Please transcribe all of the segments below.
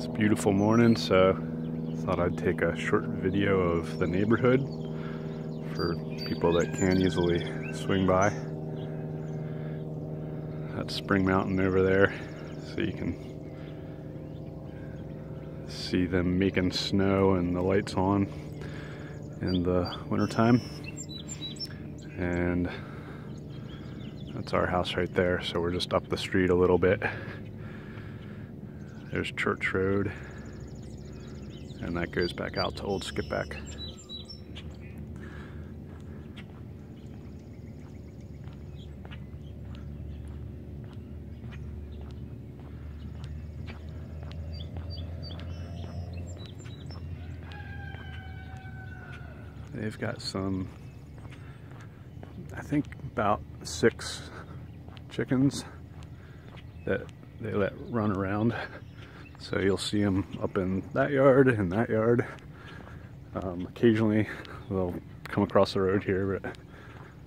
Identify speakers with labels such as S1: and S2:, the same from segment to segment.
S1: It's a beautiful morning, so thought I'd take a short video of the neighborhood for people that can't easily swing by. That's Spring Mountain over there, so you can see them making snow and the lights on in the wintertime. And that's our house right there, so we're just up the street a little bit. There's Church Road, and that goes back out to Old Skipback. They've got some, I think about 6 chickens that they let run around. So you'll see them up in that yard and that yard. Occasionally they'll come across the road here, but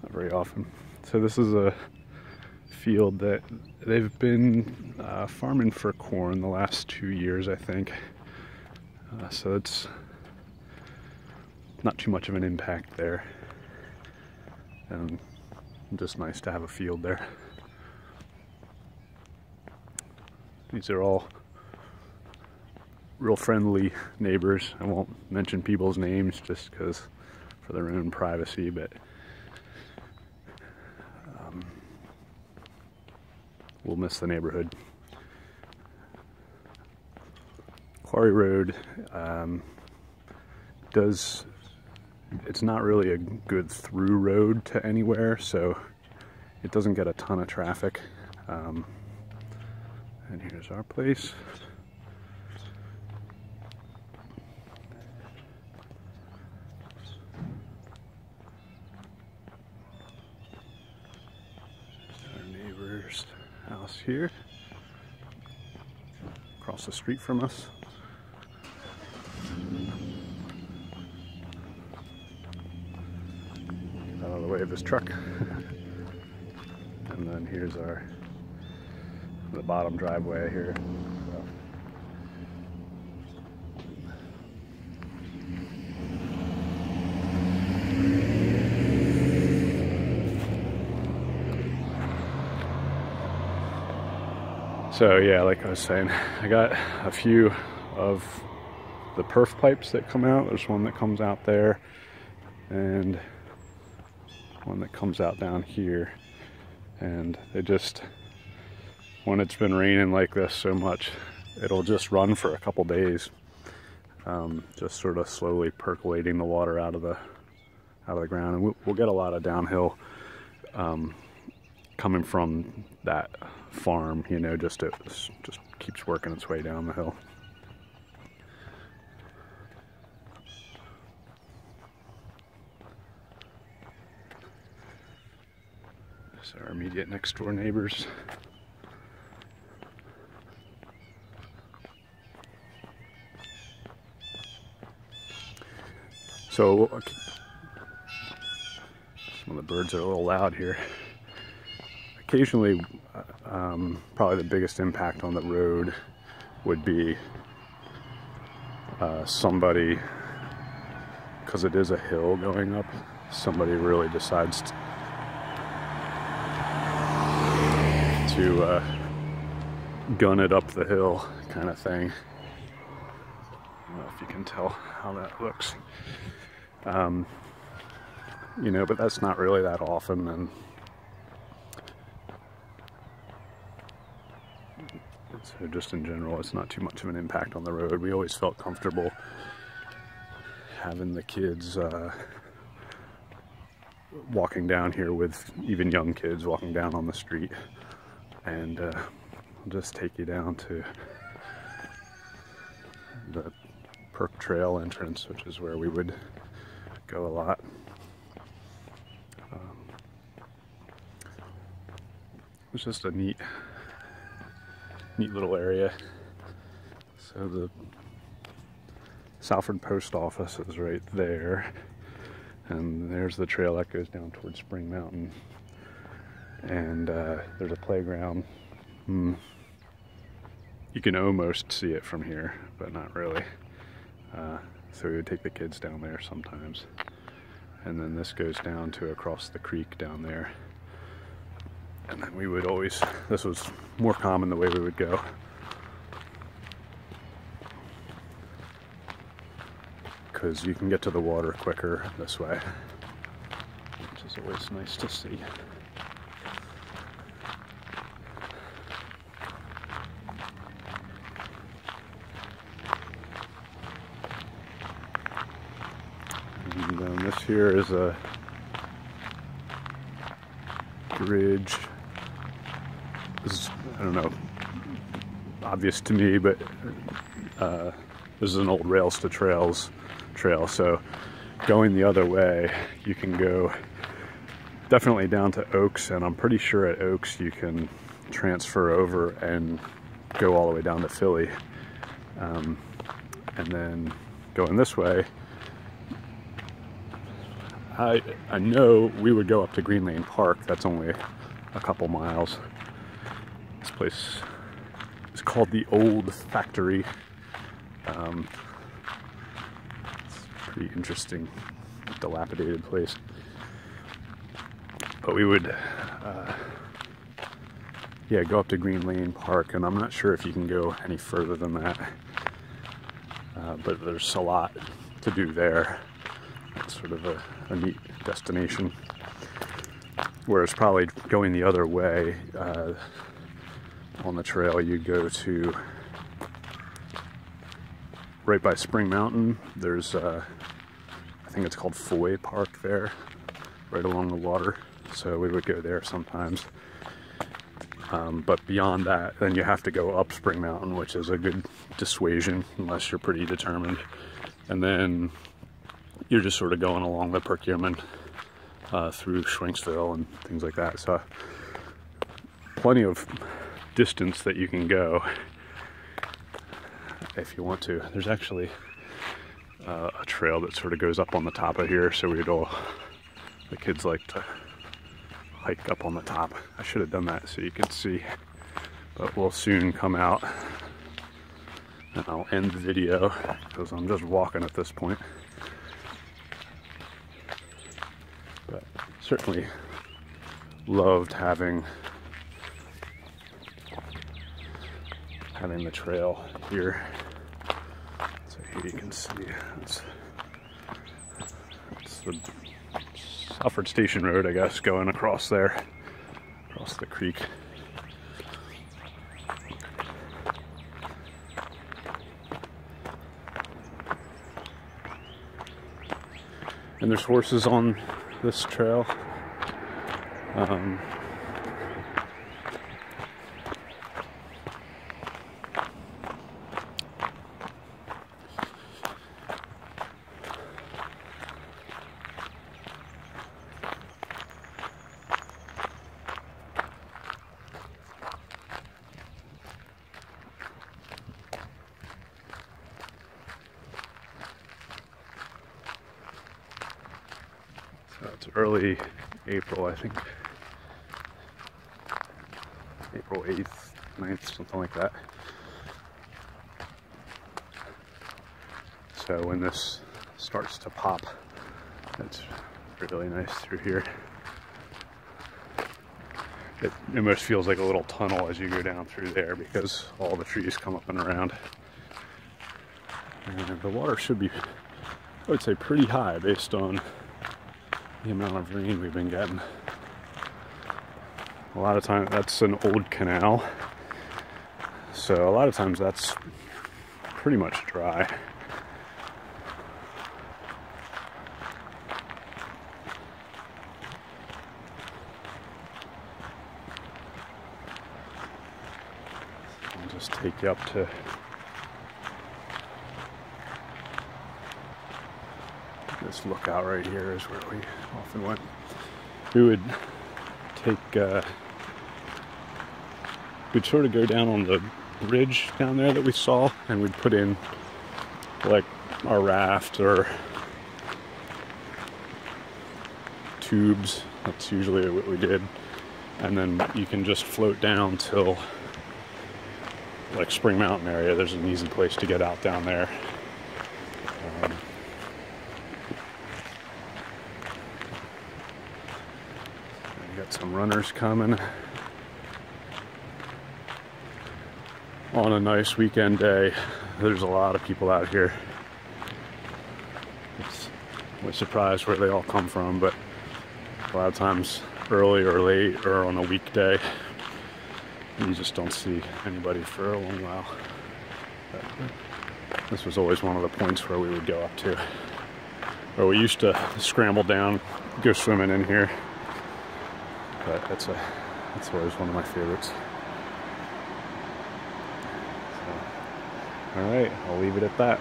S1: not very often. So this is a field that they've been farming for corn the last 2 years, I think. So it's not too much of an impact there. And just nice to have a field there. These are all real friendly neighbors. I won't mention people's names just because for their own privacy, but we'll miss the neighborhood. Quarry Road it's not really a good through road to anywhere, so it doesn't get a ton of traffic. And here's our place. House here, across the street from us. Get out of the way of this truck. And then here's the bottom driveway here. So yeah, like I was saying, I got a few of the perf pipes that come out. There's one that comes out there and one that comes out down here. And they just, when it's been raining like this so much, it'll just run for a couple days. Just sort of slowly percolating the water out of the ground. And we'll get a lot of downhill coming from that farm, you know, just keeps working its way down the hill. So our immediate next door neighbors. So some of the birds are a little loud here. Occasionally, probably the biggest impact on the road would be somebody, because it is a hill going up, somebody really decides to gun it up the hill kind of thing. I don't know if you can tell how that looks. You know, but that's not really that often, and so just in general, it's not too much of an impact on the road. We always felt comfortable having the kids walking down here with even young kids walking down on the street. And I'll just take you down to the Perk Trail entrance, which is where we would go a lot. It's just a neat little area. So the Salford Post Office is right there, and there's the trail that goes down towards Spring Mountain. And there's a playground you can almost see it from here, but not really. So we would take the kids down there sometimes. And then this goes down to across the creek down there. And then we would always, this was more common the way we would go. Because you can get to the water quicker this way, which is always nice to see. And this here is a bridge. This is, I don't know, obvious to me, but this is an old rails to trails trail. So going the other way, you can go definitely down to Oaks, and I'm pretty sure at Oaks you can transfer over and go all the way down to Philly. And then going this way, I know we would go up to Green Lane Park. That's only a couple miles. This place is called the Old Factory. It's a pretty interesting, dilapidated place. But we would, yeah, go up to Green Lane Park, and I'm not sure if you can go any further than that. But there's a lot to do there. It's sort of a neat destination. Whereas probably going the other way on the trail, you go to right by Spring Mountain. There's I think it's called Foy Park there, right along the water. So we would go there sometimes. But beyond that, then you have to go up Spring Mountain, which is a good dissuasion unless you're pretty determined. And then you're just sort of going along the Perkiomen through Schwenksville and things like that. So plenty of distance that you can go if you want to. There's actually a trail that sort of goes up on the top of here, so the kids like to hike up on the top. I should have done that so you could see, but we'll soon come out and I'll end the video because I'm just walking at this point. But certainly loved having the trail here. So here you can see it's the Alfred Station Road, I guess, going across there, across the creek. And there's horses on this trail. So it's early April, I think. April 8th, 9th, something like that. So when this starts to pop, it's really nice through here. It almost feels like a little tunnel as you go down through there because all the trees come up and around. And the water should be, I would say, pretty high based on the amount of rain we've been getting. A lot of times that's an old canal, so a lot of times that's pretty much dry. I'll just take you up to this lookout right here is where we often went. We would take, we'd sort of go down on the bridge down there that we saw, and we'd put in like our raft or tubes. That's usually what we did. And then you can just float down till like Spring Mountain area, there's an easy place to get out down there. We got some runners coming on a nice weekend day. There's a lot of people out here. We're surprised where they all come from, but a lot of times early or late or on a weekday, you just don't see anybody for a long while. But this was always one of the points where we would go up to, where we used to scramble down, go swimming in here. But that's always one of my favorites. So, all right, I'll leave it at that.